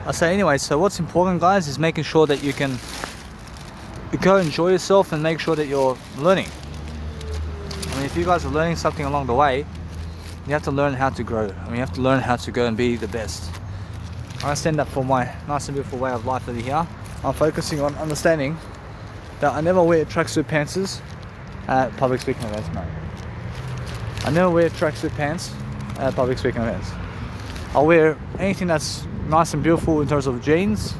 I say anyway, so what's important, guys, is making sure that you can go enjoy yourself and make sure that you're learning. I mean, if you guys are learning something along the way, you have to learn how to grow. I mean, you have to learn how to go and be the best. I understand that for my nice and beautiful way of life over here. I'm focusing on understanding that I never wear tracksuit pants at public speaking events, mate. I never wear tracksuit pants at public speaking events. I'll wear anything that's nice and beautiful in terms of jeans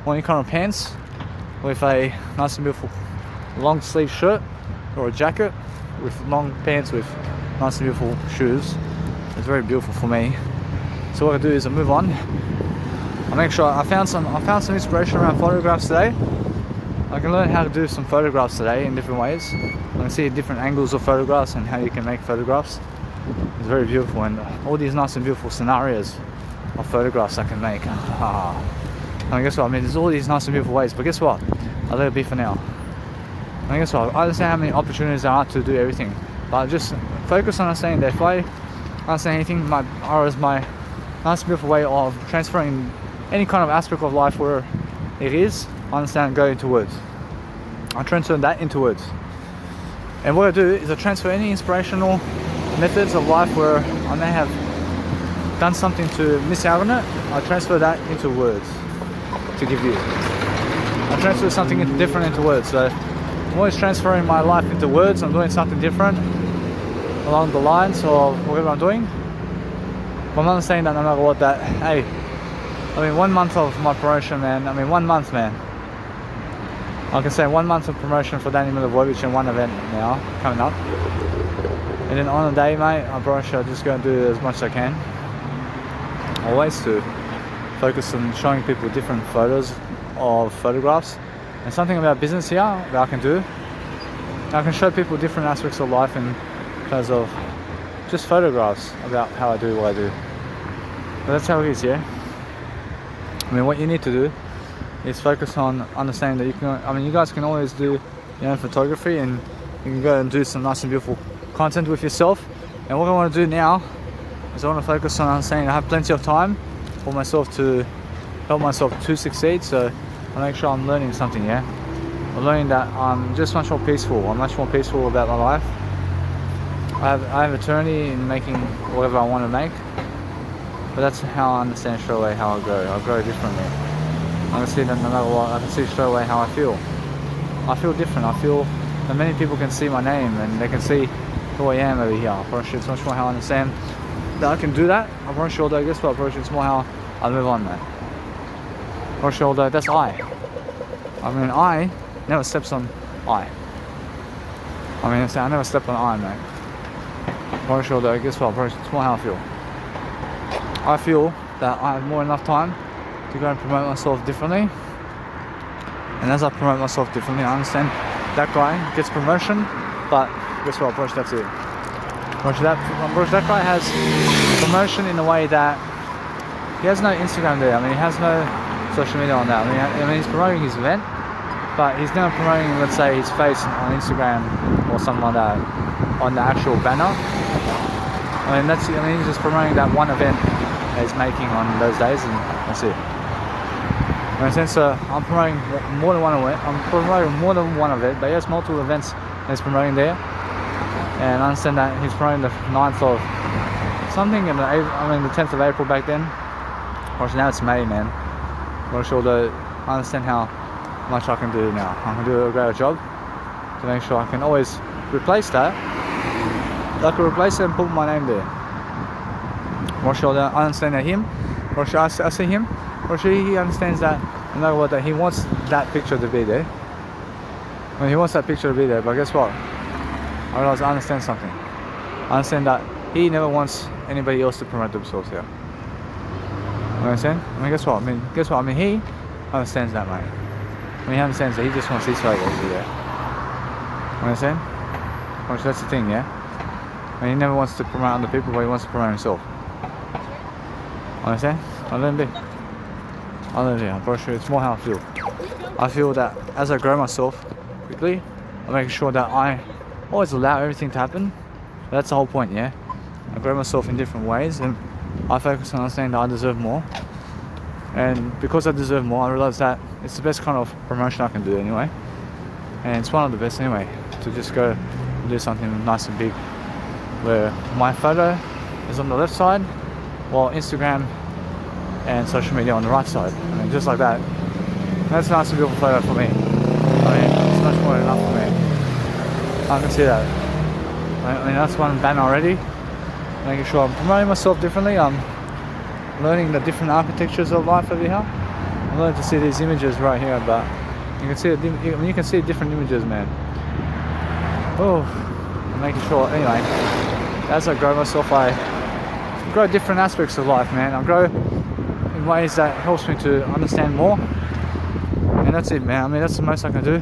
or any kind of pants with a nice and beautiful long sleeve shirt or a jacket with long pants with nice and beautiful shoes. It's very beautiful for me. So what I do is I move on. I make sure I found some inspiration around photographs today. I can learn how to do some photographs today in different ways. I can see different angles of photographs and how you can make photographs. It's very beautiful, and all these nice and beautiful scenarios of photographs I can make. And guess what? I mean, there's all these nice and beautiful ways, but guess what? I'll let it be for now. And guess what? I understand how many opportunities there are to do everything, but I just focus on understanding that if I understand anything, my nice and beautiful way of transferring any kind of aspect of life where it is, I understand, go into words. I transfer that into words. And what I do is I transfer any inspirational methods of life where I may have done something to miss out on it. I transfer that into words to give you. I transfer something different into words. So I'm always transferring my life into words. I'm doing something different along the lines of whatever I'm doing. But I'm not saying that no matter what that, hey, I mean 1 month of my promotion, man. I mean 1 month, man. I can say 1 month of promotion for Danny Milivojevic in one event now, coming up. And then on a day, mate, I promise you, I'm just going to do as much as I can. Always to focus on showing people different photos of photographs. And something about business here that I can do. I can show people different aspects of life in terms of just photographs about how I do what I do. But that's how it is, yeah? I mean, what you need to do is focus on understanding that you can, I mean, you guys can always do your own photography and you can go and do some nice and beautiful content with yourself. And what I want to do now is I want to focus on understanding I have plenty of time for myself to help myself to succeed. So I make sure I'm learning something, yeah? I'm learning that I'm just much more peaceful. I'm much more peaceful about my life. I have eternity in making whatever I want to make. But that's how I understand straight away how I grow. I grow differently. I can see that no matter what, I can see straight away how I feel. I feel different. I feel that many people can see my name and they can see who I am over here. I promise you it's much more how I understand that I can do that. I promise you, although guess what? I promise you it's more how I move on, man. I promise you, although that's I. I mean, I never steps on I. I mean, I never step on I, man. I promise you, although guess what? I promise you it's more how I feel. I feel that I have more enough time to go and promote myself differently. And as I promote myself differently, I understand that guy gets promotion, but guess what, Bruce, that's it. Bruce, that guy has promotion in a way that he has no Instagram there. I mean, he has no social media on that. I mean he's promoting his event, but he's never promoting, let's say, his face on Instagram or something like that on the actual banner. I mean, he's just promoting that one event that he's making on those days, and that's it. In a sense, I'm promoting more than one event. I'm promoting more than one event, but he has multiple events that he's promoting there. And I understand that he's promoting the 9th of something, and the 10th of April back then. Or now it's May, man. I'm not sure that I understand how much I can do now. I can do a greater job to make sure I can always replace that. I can replace it and put my name there. Or sure that I understand that him, or sure I see him, or sure he understands that no matter what, that he wants that picture to be there. I mean, he wants that picture to be there, but guess what? I realize I understand something. I understand that he never wants anybody else to promote themselves here. You understand? I mean, guess what? I mean, he understands that, mate. I mean, he understands that he just wants his photos to be there. You understand? Which that's the thing, yeah? I mean, he never wants to promote other people, but he wants to promote himself. Understand? I let him be. I let him be. I'm pretty sure it's more how I feel. I feel that as I grow myself quickly, I'm making sure that I always allow everything to happen. That's the whole point, yeah? I grow myself in different ways, and I focus on understanding that I deserve more. and because I deserve more, I realized that it's the best kind of promotion I can do anyway, and it's one of the best anyway, to just go and do something nice and big where my photo is on the left side while Instagram and social media on the right side. I mean, just like that. That's a nice and beautiful photo for me. I mean, it's much more than enough for me. I can see that. I mean, that's one banner already. Making sure I'm promoting myself differently. I'm learning the different architectures of life over here. I'm learning to see these images right here, but you can see you can see different images, man. Oh, I'm making sure. Anyway, as I grow myself, I grow different aspects of life, man. I grow in ways that helps me to understand more, and that's it, man. I mean, that's the most I can do.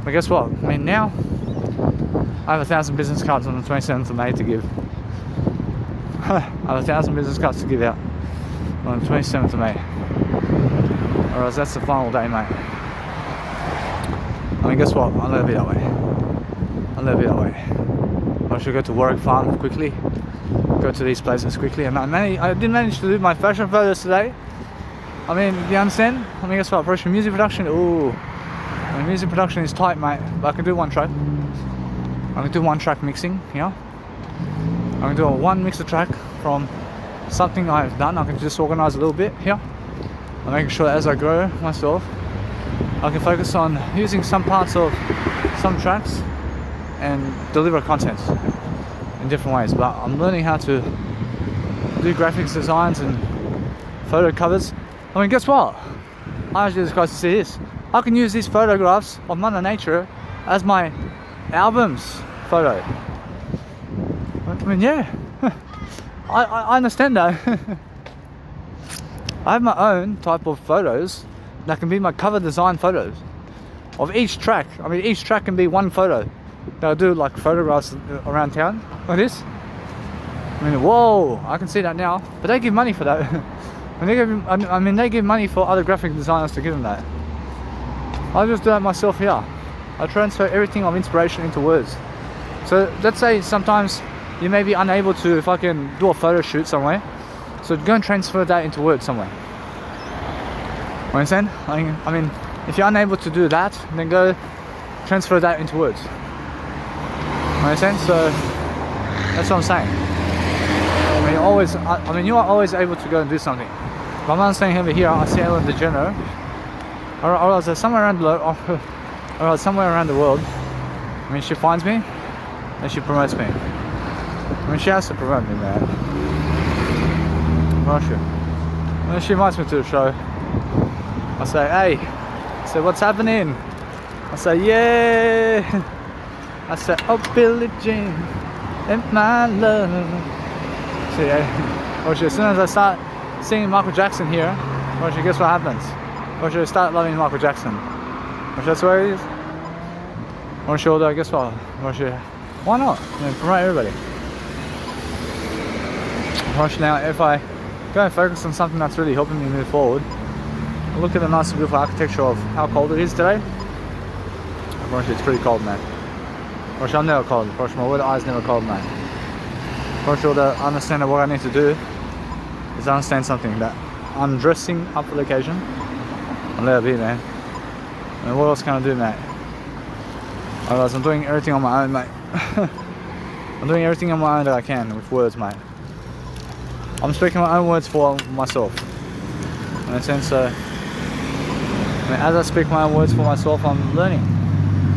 But guess what? I mean, now I have 1,000 business cards on the 27th of May to give. I have 1,000 business cards to give out on the 27th of May. Or else that's the final day, mate. I mean, guess what? I'll never be that way. I'll never be that way. I should go to Warwick Farm quickly. Go to these places quickly. And I did manage to do my fashion photos today. I mean, do you understand? I mean, guess what? Approaching music production. Ooh. I mean, music production is tight, mate. But I can do one track. I can do one track mixing, yeah? I can do a one mixer track from something I've done. I can just organize a little bit here. I'm making sure that as I grow myself, I can focus on using some parts of some tracks and deliver content in different ways. But I'm learning how to do graphics designs and photo covers. I mean, guess what? I asked you guys to see this. I can use these photographs of Mother Nature as my album's photo. I mean, yeah, I understand that. I have my own type of photos that can be my cover design photos of each track. I mean, each track can be one photo that I do, like photographs around town like this. I mean, whoa, I can see that now. But they give money for that. And they give money for other graphic designers to give them that. I just do that myself here. I transfer everything of inspiration into words. So let's say sometimes you may be unable to fucking do a photo shoot somewhere, so go and transfer that into words somewhere. You understand? I mean, if you're unable to do that, then go transfer that into words. You understand? So that's what I'm saying. I mean, you are always able to go and do something. But I'm not saying over here, I see Ellen DeGeneres, or somewhere around the world. I mean, she finds me and she promotes me. I mean, she has to promote me, man. Well, sure. And then she invites me to the show. I say, hey. I say, what's happening? I say, yeah. I say, oh, Billie Jean and my love. See, as soon as I start singing Michael Jackson here, guess what happens? I start loving Michael Jackson. That's where it is. Although, guess what? Why not? Promote everybody. Now, if I go and focus on something that's really helping me move forward, I look at the nice and beautiful architecture of how cold it is today. It's pretty cold, man. I'm never cold. My word eye's never cold, man. I understand that what I need to do is understand something, that I'm dressing up for the occasion. I'll let it be, man. And what else can I do, mate? Otherwise, I'm doing everything on my own, mate. I'm doing everything on my own that I can with words, mate. I'm speaking my own words for myself. In a sense, I mean, as I speak my own words for myself, I'm learning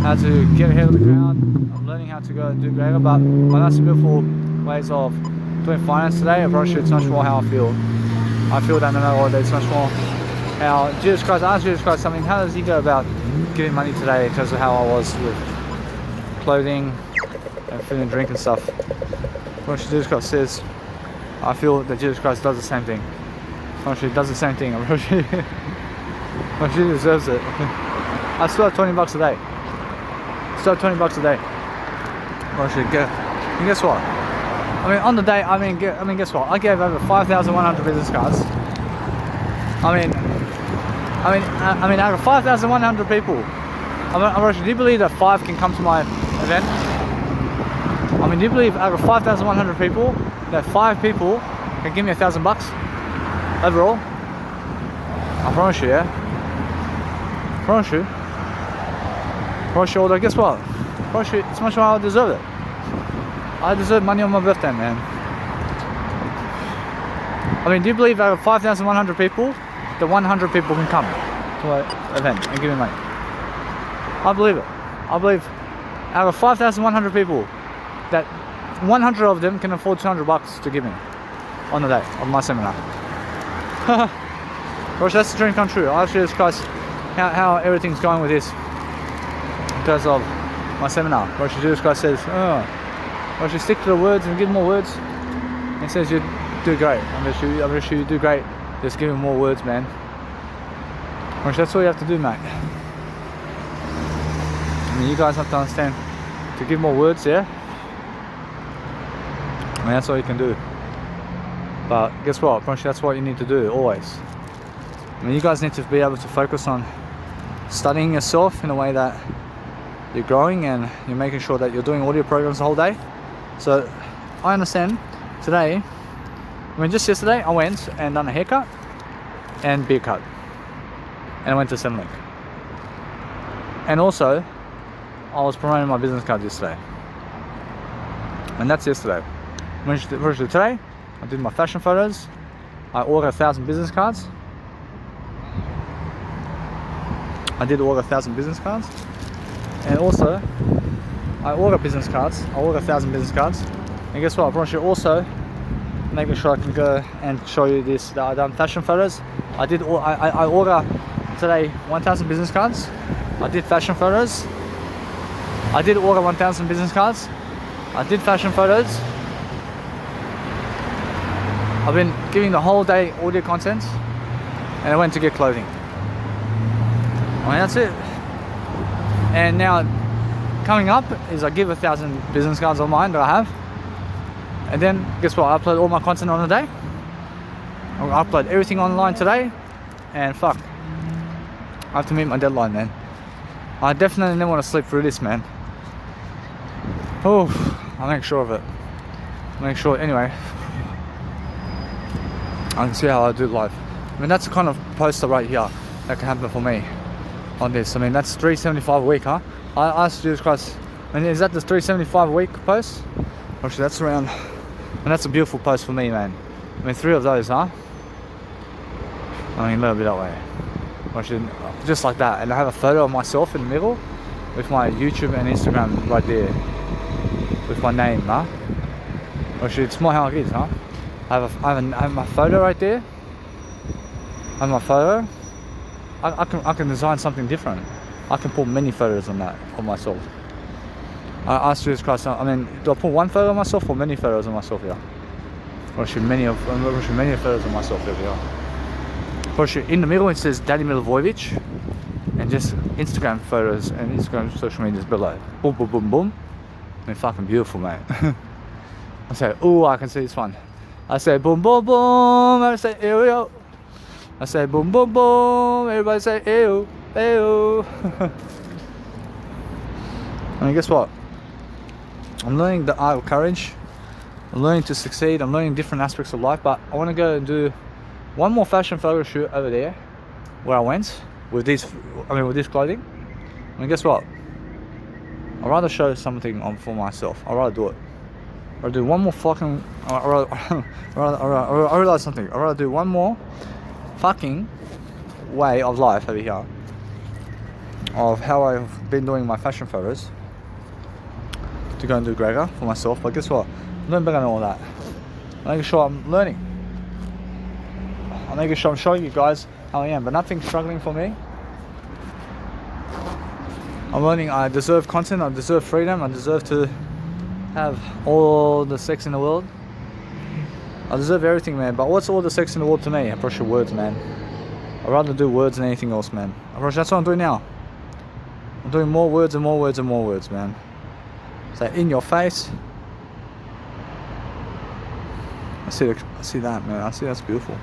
how to get ahead of the crowd. I'm learning how to go and do greater. But my nice and beautiful ways of doing finance today, I promise you, it's much more how I feel. I feel that no matter what, it's much more how Jesus Christ. I asked Jesus Christ, I mean, how does he go about giving money today in terms of how I was with clothing and food and drink and stuff? What Jesus Christ says, I feel that Jesus Christ does the same thing. Actually, does the same thing. Actually deserves it. I still have $20 a day. Still have $20 a day. Actually, and guess what? I mean, on the day, guess what? I gave over 5,100 business cards. I mean, out of 5,100 people, do you believe that 5 can come to my event? I mean, do you believe out of 5,100 people, that 5 people can give me $1,000 overall? I promise you, yeah? Promise you. Promise you, although guess what? Promise you, it's much more I deserve it. I deserve money on my birthday, man. I mean, do you believe out of 5,100 people, that 100 people can come to an event and give me money? I believe it. I believe out of 5,100 people, that 100 of them can afford $200 to give me on the day of my seminar. Gosh, that's the dream come true. I actually discuss how everything's going with this because of my seminar. Gosh, this guy says, gosh, you stick to the words and give more words. He says you do great. I'm gonna show you do great. Just give him more words, man. Gosh, that's all you have to do, mate. I mean, you guys have to understand to give more words, yeah. I mean, that's all you can do. But guess what? Gosh, that's what you need to do always. I mean, you guys need to be able to focus on studying yourself in a way that you're growing and you're making sure that you're doing all your programs the whole day. So I understand today, I mean, just yesterday I went and done a haircut and beer cut, and I went to Centrelink, and also I was promoting my business cards yesterday, and that's yesterday. Today I did my fashion photos. I ordered 1,000 business cards. I did order 1,000 business cards, and also I ordered business cards. I ordered 1,000 business cards, and guess what? I promise you also making sure I can go and show you this. That I done fashion photos. I order today 1,000 business cards. I did fashion photos. I did order 1,000 business cards. I did fashion photos. I've been giving the whole day audio content, and I went to get clothing. I mean, that's it. And now coming up is I give 1,000 business cards online that I have, and then guess what? I upload all my content on the day. I'll upload everything online today, and fuck, I have to meet my deadline, man. I definitely never want to sleep through this, man. Oh, I'll make sure of it. Make sure anyway. I can see how I do life. I mean, that's the kind of poster right here that can happen for me on this. I mean, that's $375 a week, huh? I asked Jesus Christ, I mean, is that the $375 a week post? Actually, that's around, and that's a beautiful post for me, man. I mean, 3 of those, huh? I mean, a little bit that way. Actually, just like that. And I have a photo of myself in the middle with my YouTube and Instagram right there with my name, huh? Actually, it's more how it is, huh? I have my photo right there. I have my photo. I can design something different. I can pull many photos on that of myself. I asked Jesus Christ, I mean, do I pull one photo of myself or many photos of myself here? Or actually many photos of myself over here. Or actually in the middle it says Danny Milivojevic, and just Instagram photos and Instagram social media is below. Boom, boom, boom, boom. I mean, fucking beautiful, mate. I say, oh, I can see this one. I say boom, boom, boom. I say ew, yo. I say boom, boom, boom. Everybody say ew, ew. I mean, guess what? I'm learning the art of courage. I'm learning to succeed. I'm learning different aspects of life. But I want to go and do one more fashion photo shoot over there, where I went with these. With this clothing. I mean, guess what? I'd rather show something on for myself. I'd rather do it. I'll do one more fucking. I realize something. I'd rather do one more fucking way of life over here of how I've been doing my fashion photos to go and do Gregor for myself. But guess what? I'm doing better than all that. I'm making sure I'm learning. I'm making sure I'm showing you guys how I am, but nothing's struggling for me. I'm learning. I deserve content. I deserve freedom. I deserve to have all the sex in the world. I deserve everything, man. But what's all the sex in the world to me? I brush your words, man. I'd rather do words than anything else, man. That's what I'm doing now. I'm doing more words and more words and more words, man. So in your face. I see that, man. I see that's beautiful.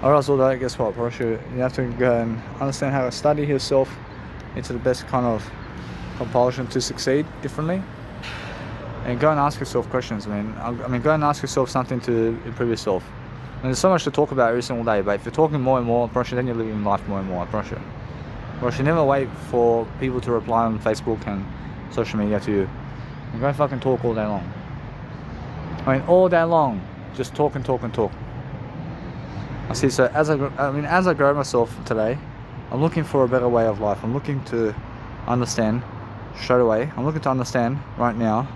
I realize all that. Guess what, Parashu? You have to go and understand how to study yourself into the best kind of compulsion to succeed differently. And go and ask yourself questions, man. I mean, go and ask yourself something to improve yourself. And there's so much to talk about every single day, but if you're talking more and more, I promise you, then you're living life more and more, I promise you. Or should never wait for people to reply on Facebook and social media to you. You go fucking talk all day long. I mean, all day long, just talk and talk and talk. I see. So as I grow myself today, I'm looking for a better way of life. I'm looking to understand straight away. I'm looking to understand right now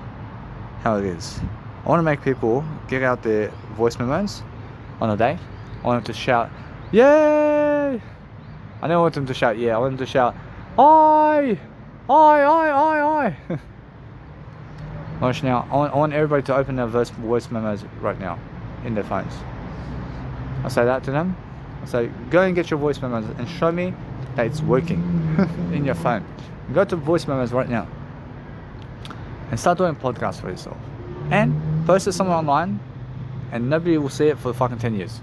how it is. I want to make people get out their voice memos on a day. I want them to shout, "Yay!" I don't want them to shout, "Yeah." I want them to shout, "Oi! Oi! Oi! Oi! Oi!" Watch now. I want everybody to open their voice memos right now in their phones. I say that to them. I say, go and get your voice memos and show me that it's working in your phone. Go to voice memos right now and start doing podcasts for yourself. And post it somewhere online, and nobody will see it for fucking 10 years.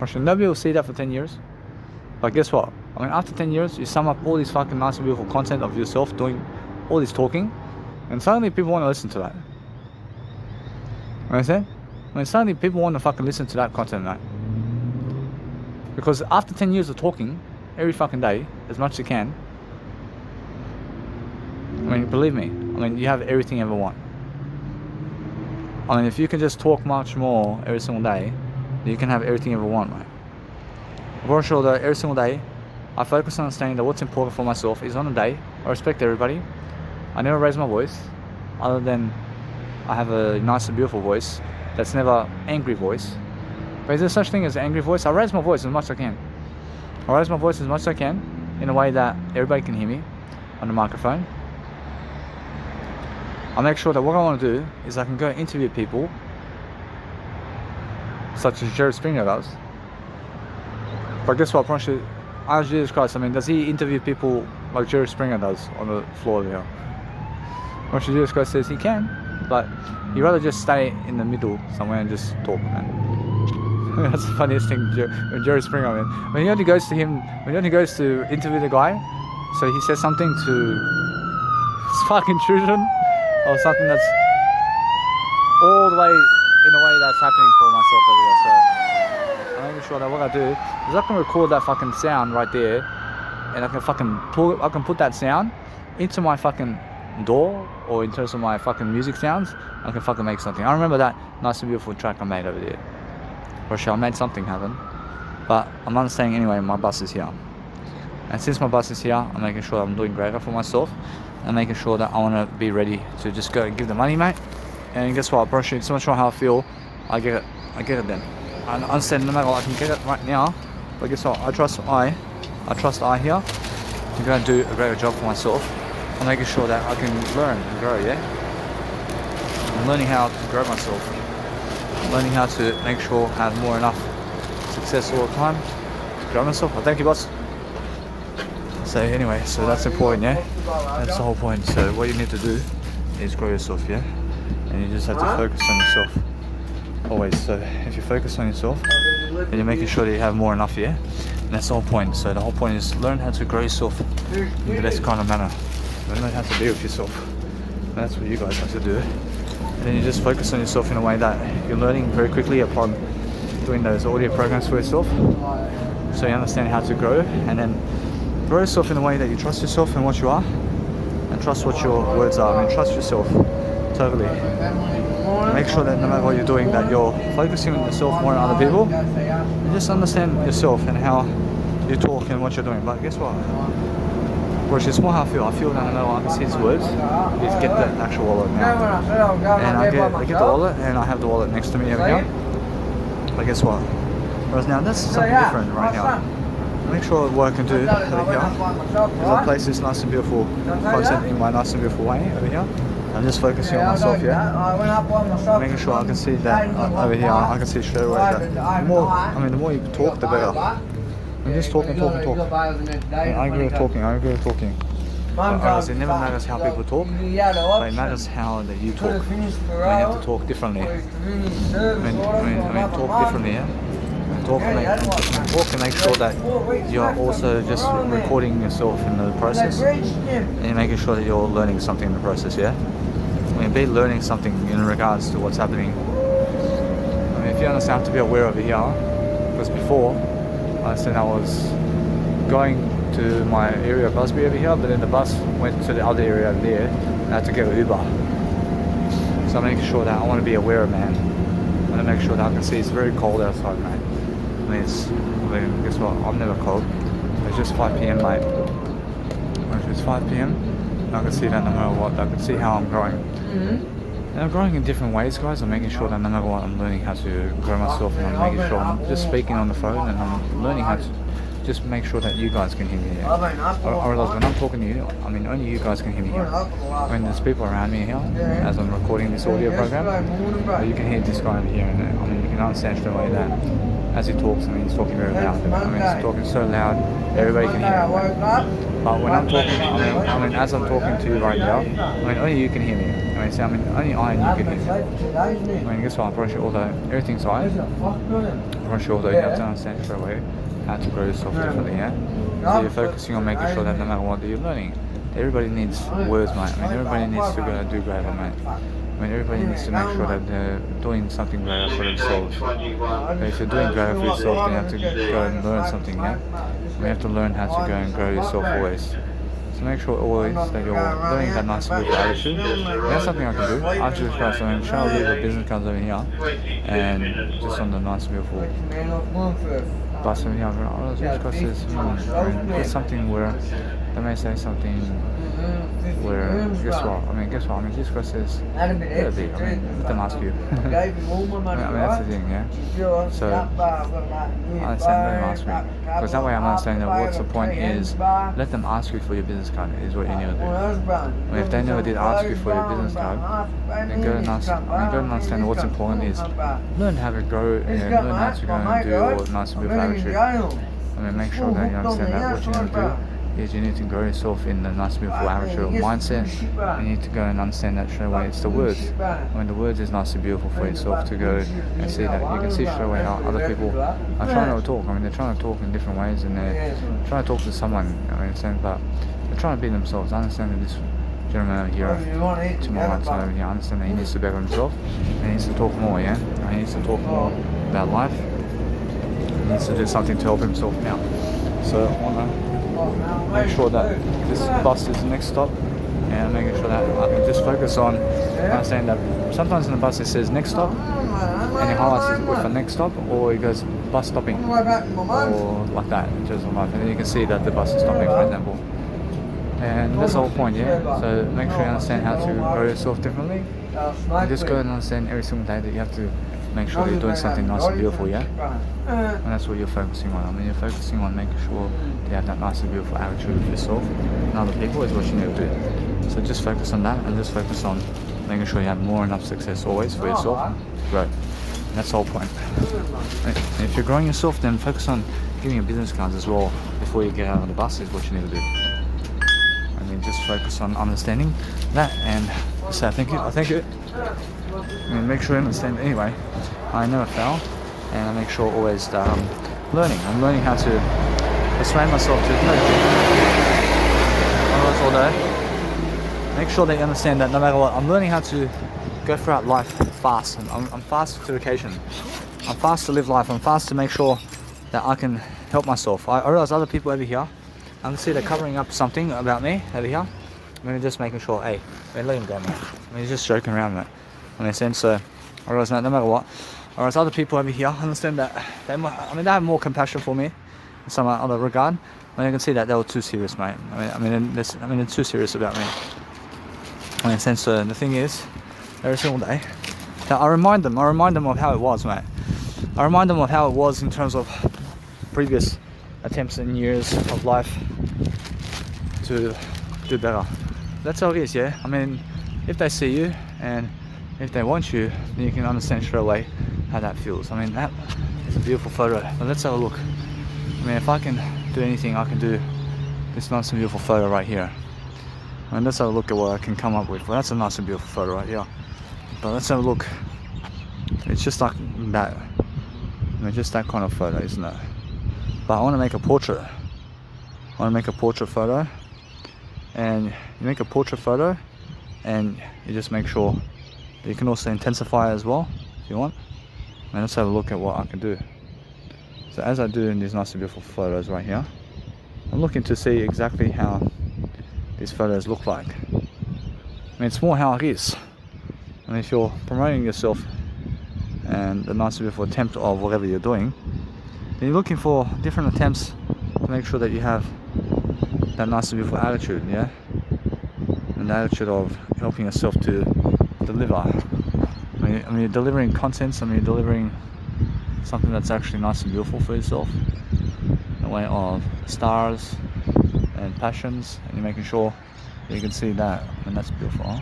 Actually, nobody will see that for 10 years. But guess what? I mean, after 10 years, you sum up all these fucking nice and beautiful content of yourself doing all this talking, and suddenly people want to listen to that. You know what I'm saying? I mean, suddenly people want to fucking listen to that content, mate. Because after 10 years of talking, every fucking day, as much as you can, I mean, believe me, I mean, you have everything you ever want. I mean, if you can just talk much more every single day, you can have everything you ever want, mate. I'm pretty sure that every single day, I focus on understanding that what's important for myself is on a day, I respect everybody. I never raise my voice, other than I have a nice and beautiful voice that's never angry voice. But is there such thing as angry voice? I raise my voice as much as I can. I raise my voice as much as I can in a way that everybody can hear me on the microphone. I make sure that what I want to do is I can go interview people such as Jerry Springer does. But guess what, I promise you, as Jesus Christ, I mean, does he interview people like Jerry Springer does on the floor there? What Jesus Christ says he can, but he'd rather just stay in the middle somewhere and just talk, man. That's the funniest thing, when Jerry Springer, I mean, when he only goes to interview the guy, so he says something to his fucking children, or something that's all the way in a way that's happening for myself over here. So I'm making sure that what I do is I can record that fucking sound right there, and I can put that sound into my fucking door, or in terms of my fucking music sounds, I can fucking make something. I remember that nice and beautiful track I made over there. For sure, I made something happen. But I'm understanding anyway, my bus is here. And since my bus is here, I'm making sure I'm doing greater for myself. And making sure that I want to be ready to just go and give the money, mate. And guess what, bro, so much more how I feel, I get it then. I understand no matter what, I can get it right now. But guess what, I trust I here to go and do a greater job for myself. I'm making sure that I can learn and grow, yeah? I'm learning how to grow myself. I'm learning how to make sure I have more enough success all the time to grow myself. Well, thank you, boss. So anyway, so that's important, yeah? That's the whole point. So what you need to do is grow yourself, yeah? And you just have to focus on yourself. Always. So if you focus on yourself, then you're making sure that you have more enough, yeah? And that's the whole point. So the whole point is learn how to grow yourself in the best kind of manner. Learn how to be with yourself. And that's what you guys have to do. And then you just focus on yourself in a way that you're learning very quickly upon doing those audio programs for yourself. So you understand how to grow, and then grow yourself in a way that you trust yourself and what you are, and trust what your words are. I mean, trust yourself totally. Make sure that no matter what you're doing, that you're focusing on yourself more than other people. And just understand yourself and how you talk and what you're doing. But guess what? Which is more how I feel. I feel that no matter what I can see his words, is get the actual wallet now. And I get the wallet, and I have the wallet next to me over here. But guess what? Whereas now, that's something different right now. Make sure what I can do over here is I place this nice and beautiful content in my nice and beautiful way over here. I'm just focusing on myself, yeah? Making sure I can see that over here, I can see straight away that the more you talk, the better. I'm just talking. I agree with talking. But it never matters how people talk, but it matters how that you talk. When you have to talk differently. Talk differently, yeah? Talk and make sure that you're also just recording yourself in the process, and you're making sure that you're learning something in the process, yeah? I mean, be learning something in regards to what's happening. I mean, if you understand, have to be aware over here, because before I said I was going to my area of Busby over here, but then the bus went to the other area over there, and I had to get an Uber. So I'm making sure that I want to be aware, man. I want to make sure that I can see it's very cold outside, mate. I mean, guess what? I'm never cold. It's just 5 p.m, mate. It's 5 p.m. and I can see that no matter what, I can see how I'm growing. And I'm growing in different ways, guys. I'm making sure that no matter what, I'm learning how to grow myself, and I'm making sure I'm just speaking on the phone, and I'm learning how to just make sure that you guys can hear me here. I realize when I'm talking to you, I mean, only you guys can hear me here. When there's people around me here, as I'm recording this audio program, you can hear this guy over here, and I mean, you can understand straight away that as he talks, I mean, he's talking very loud. I mean, he's talking so loud, everybody can hear him. But when I'm talking, I mean, as I'm talking to you right now, I mean, only you can hear me. I mean, only I and you can hear me. I mean, guess what? I'm pretty sure although everything's fine, I'm pretty sure although you have to understand straight away how to grow yourself differently, yeah? So you're focusing on making sure that no matter what that you're learning, everybody needs words, mate. I mean, everybody needs to go and do greater, mate. I mean, everybody needs to make sure that they're doing something greater for themselves. But if you're doing greater for yourself, then you have to go and learn something, yeah? You have to learn how to go and grow yourself always. So make sure always that you're learning that nice beautiful attitude. That's something I can do. After this class, I'm trying to leave the business cards over here and just on the nice beautiful bus over here. Oh, this class is there's something where they may say something where guess what? I mean, this class is really, I mean, let them ask you. I mean, that's the thing, yeah? So, I understand, let them ask me. Because that way I'm understanding that what's the point is, let them ask you for your business card is what you need to do. I mean, if they never did ask you for your business card, then go and understand what's important is, learn how to grow and learn how to go and do your nice beautiful attitude. I mean, make sure that you understand that what you need to do is you need to grow yourself in the nice beautiful attitude or mindset. You need to go and understand that straight away. It's the words. When the words is nice and beautiful for yourself to go and see that. You can see straight away how other people are trying to talk. I mean, they're trying to talk in different ways and they're trying to talk to someone, I understand, but they're trying to be themselves. I understand that this gentleman over here to my right side over here, I understand that he needs to better himself and he needs to talk more, yeah? He needs to talk more about life. He needs to do something to help himself out. So I want to make sure that this bus is the next stop and making sure that I can just focus on understanding that sometimes in the bus it says next stop and it highlights it with a next stop or it goes bus stopping or like that, just on life, and then you can see that the bus is stopping, for example. And that's the whole point, yeah? So make sure you understand how to grow yourself differently and just go and understand every single day that you have to make sure that you're doing something nice and beautiful, yeah? And that's what you're focusing on. I mean, you're focusing on making sure that you have that nice and beautiful attitude with yourself and other people is what you need to do. So just focus on that and just focus on making sure you have more enough success always for yourself to grow. And that's the whole point. And if you're growing yourself, then focus on getting your business cards as well before you get out of the bus is what you need to do. I mean, just focus on understanding that and say thank you. I mean, make sure you understand anyway. I never fail, and I make sure always that I'm learning. I'm learning how to persuade myself to do all day. Make sure that you understand that no matter what, I'm learning how to go throughout life fast. I'm fast to occasion. I'm fast to live life. I'm fast to make sure that I can help myself. I realize other people over here, I can see they're covering up something about me over here. I mean, just making sure, hey, let him go, man. I mean, he's just joking around, man. In a sense, so I realize that no matter what, whereas other people over here understand that they have more compassion for me in some other regard. I mean, you can see that they were too serious, mate. I mean, they're too serious about me. In a sense, so the thing is, every single day, that I remind them of how it was, mate. I remind them of how it was in terms of previous attempts and years of life to do better. That's how it is, yeah. I mean, if they see you and if they want you, then you can understand straight away how that feels. I mean, that is a beautiful photo. But let's have a look. I mean, if I can do anything, I can do this nice and beautiful photo right here. I mean, let's have a look at what I can come up with. Well, that's a nice and beautiful photo right here. But let's have a look. It's just like that. I mean, just that kind of photo, isn't it? But I want to make a portrait. I want to make a portrait photo. And you make a portrait photo and you just make sure that you can also intensify as well if you want. And let's have a look at what I can do. So as I do in these nice and beautiful photos right here, I'm looking to see exactly how these photos look like. I mean, it's more how it is. I mean, if you're promoting yourself and the nice and beautiful attempt of whatever you're doing, then you're looking for different attempts to make sure that you have that nice and beautiful attitude, yeah? And the attitude of helping yourself to deliver. I mean, you're delivering contents, I mean, you're delivering something that's actually nice and beautiful for yourself in a way of stars and passions, and you're making sure that you can see that. I mean, that's beautiful, huh?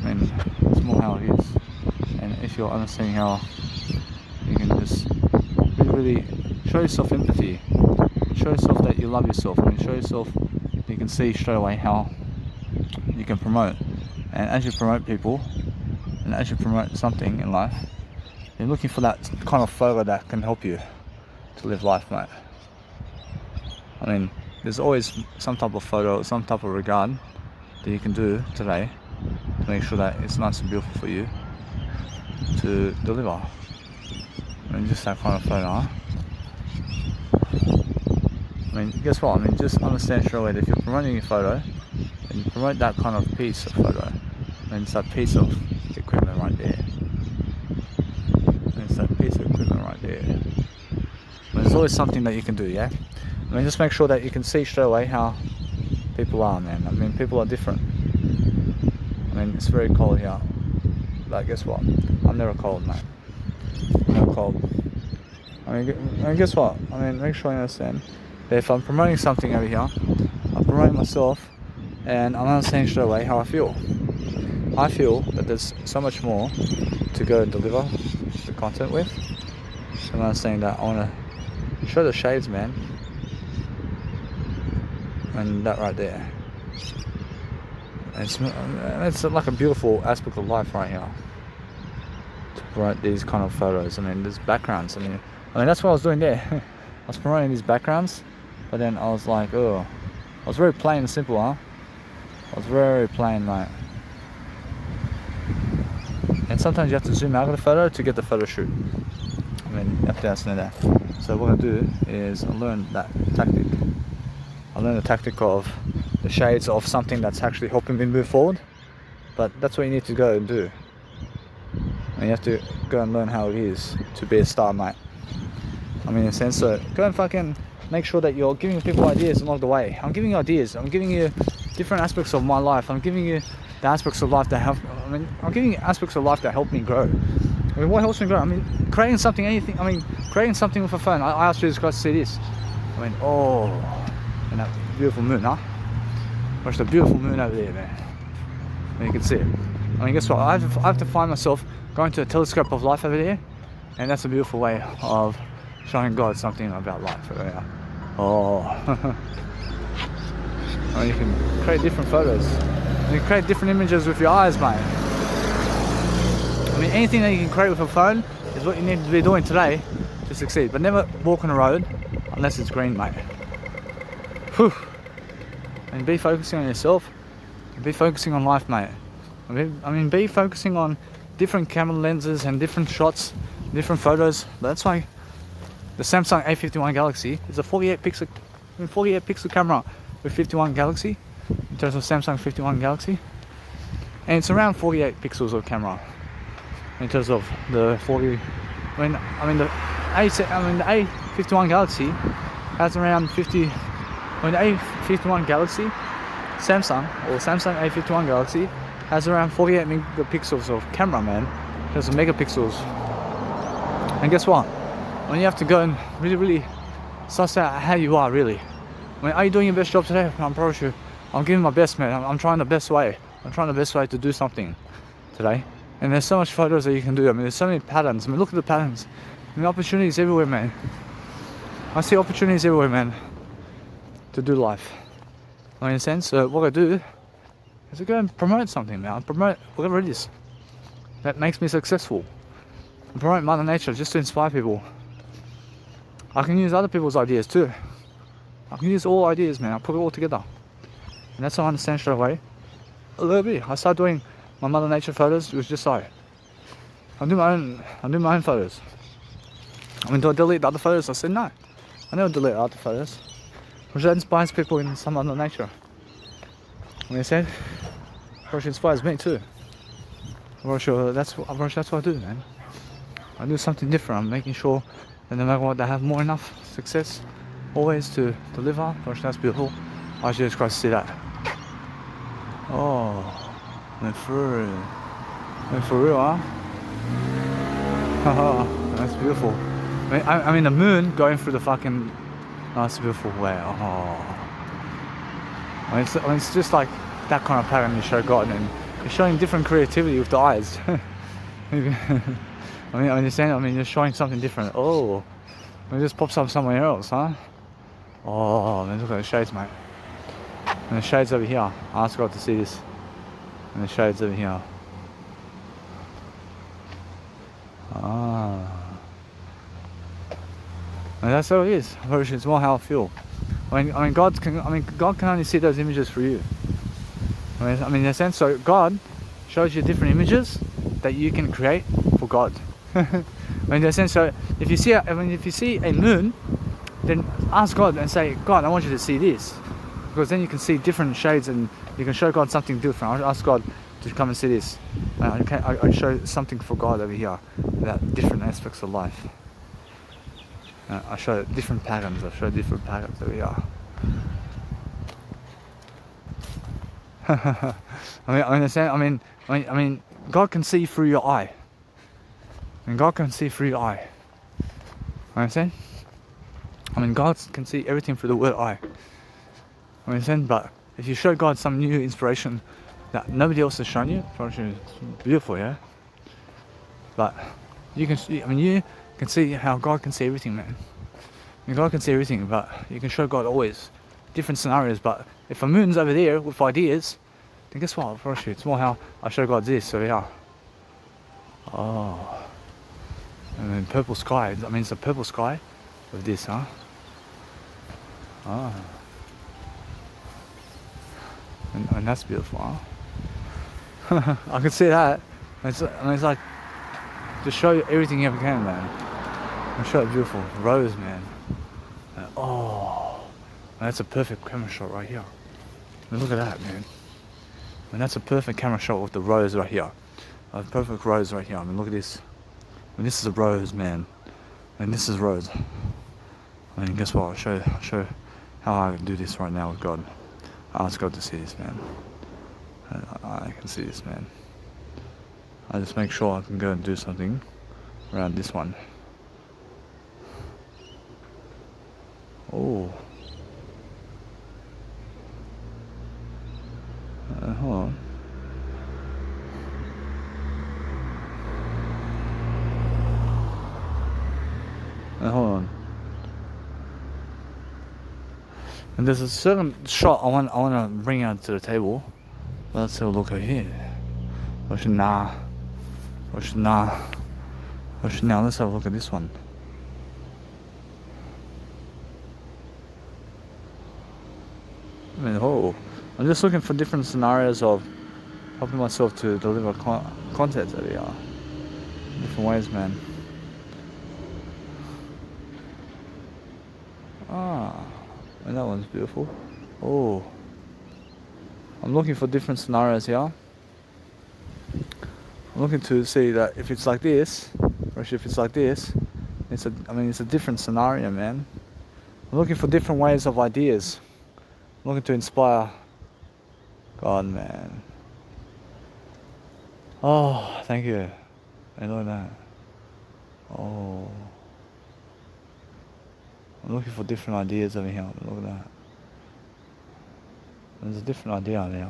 I mean, it's more how it is. And if you're understanding how you can just really show yourself empathy, show yourself that you love yourself. I mean, show yourself, you can see straight away how you can promote. And as you promote people, and as you promote something in life, you're looking for that kind of photo that can help you to live life, mate. I mean, there's always some type of photo, some type of regard that you can do today to make sure that it's nice and beautiful for you to deliver. I mean, just that kind of photo, huh? I mean, guess what? I mean, just understand straight away that if you're promoting your photo, and you promote that kind of piece of photo, and it's that piece of equipment right there. And it's that piece of equipment right there. But there's always something that you can do, yeah? I mean, just make sure that you can see straight away how people are, man. I mean, people are different. I mean, it's very cold here. But guess what? I'm never cold, mate. I'm never cold. I mean, guess what? I mean, make sure you understand that if I'm promoting something over here, I'm promoting myself, and I'm understanding straight away how I feel. I feel that there's so much more to go and deliver the content with. So I'm understanding that I want to show the shades, man. And that right there. It's like a beautiful aspect of life right here. To promote these kind of photos. I mean, there's backgrounds. I mean, that's what I was doing there. I was promoting these backgrounds, but then I was like, oh, I was very plain and simple, huh? I was very plain, mate. And sometimes you have to zoom out of the photo to get the photo shoot. I mean, you have to understand that. So what I do is I learn that tactic. I learn the tactic of the shades of something that's actually helping me move forward. But that's what you need to go and do. And you have to go and learn how it is to be a star, mate. I mean, in a sense, so go and fucking make sure that you're giving people ideas along the way. I'm giving you ideas. I'm giving you different aspects of my life. I'm giving you the aspects of life that help. I mean, I'm giving you aspects of life that help me grow. I mean, what helps me grow? I mean, creating something, anything. I mean, creating something with a phone. I asked Jesus Christ to see this. I mean, oh, and that beautiful moon, huh? Watch the beautiful moon over there, man. And you can see it. I mean, guess what? I have to find myself going to a telescope of life over there, and that's a beautiful way of showing God something about life over there. Oh. I mean, you can create different photos. You can create different images with your eyes, mate. I mean, anything that you can create with a phone is what you need to be doing today to succeed. But never walk on a road unless it's green, mate. Whew. And be focusing on yourself. And be focusing on life, mate. I mean, be focusing on different camera lenses and different shots, different photos. That's why the Samsung A51 Galaxy is a 48 pixel camera with 51 Galaxy, in terms of Samsung 51 Galaxy, and it's around 48 pixels of camera in terms of the 40. I mean the A51 Galaxy has around 50. When the A51 Galaxy, Samsung A51 Galaxy has around 48 megapixels of camera, man. There's megapixels. And guess what? When you have to go and really suss out how you are, really. I mean, are you doing your best job today? I promise you, I'm giving my best, man. I'm trying the best way. I'm trying the best way to do something today. And there's so much photos that you can do. I mean, there's so many patterns. I mean, look at the patterns. I mean, opportunities everywhere, man. I see opportunities everywhere, man, to do life. I mean, in a sense, what I do is I go and promote something, man. I promote whatever it is that makes me successful. I promote Mother Nature just to inspire people. I can use other people's ideas too. I can use all ideas, man. I put it all together. And that's how I understand straight away. A little bit. I started doing my Mother Nature photos. It was just so. I do my own photos. I mean, do I delete the other photos? I said no. I never delete other photos. Because that inspires people in some other nature. And I said, Rosh inspires me too. Rosh, that's what I do, man. I do something different. I'm making sure that no matter what, they have more enough success always to deliver. Rosh, that's beautiful. I should just go see that. Oh, went through. Went for real, huh? Haha, that's beautiful. I mean, the moon going through the fucking. Oh, it's a beautiful way. Oh. I mean, it's just like that kind of pattern you show God, and you're showing different creativity with the eyes. I mean, you're saying, you're showing something different. Oh, it just pops up somewhere else, huh? Oh, man, look at the shades, mate. And the shades over here. I asked God to see this. And the shades over here. Ah. And that's how it is. It's more how I feel. God can only see those images for you. I mean, in a sense, so God shows you different images that you can create for God. In a sense, so if you see a moon, then ask God and say, God, I want you to see this, because then you can see different shades and you can show God something different. I ask God to come and see this. I show something for God over here, about different aspects of life. I show different patterns. I show different patterns over here. I mean, God can see through your eye. And God can see through your eye. Understand? I mean, God can see everything through the word eye. Understand? But if you show God some new inspiration that nobody else has shown you, it's beautiful, yeah. But you can see. You can see how God can see everything, man. And God can see everything, but you can show God always different scenarios. But if a moon's over there with ideas, then guess what? It's more how I show God this. So yeah. Oh. And then purple sky. It's a purple sky with this, huh? Ah. And that's beautiful, huh? I can see that. It's like, just show you everything you ever can, man. And show it beautiful. Rose, man. Oh. And that's a perfect camera shot right here. And look at that, man. And that's a perfect camera shot with the rose right here. A perfect rose right here. I mean, look at this. And this is a rose, man. And this is rose. I mean, guess what? I'll show how I can do this right now with God. I ask God to see this, man. I can see this, man. I just make sure I can go and do something around this one. Oh. Hold on. Hold on. And there's a certain shot I want to bring out to the table. Let's have a look over here. Now let's have a look at this one. I mean, I'm just looking for different scenarios of helping myself to deliver content over here. Different ways, man. And that one's beautiful. Oh. I'm looking for different scenarios here. I'm looking to see that if it's like this, or if it's like this, it's a different scenario, man. I'm looking for different ways of ideas. I'm looking to inspire God, man. Oh, thank you. I know that. Oh. I'm looking for different ideas over here. Look at that. There's a different idea there.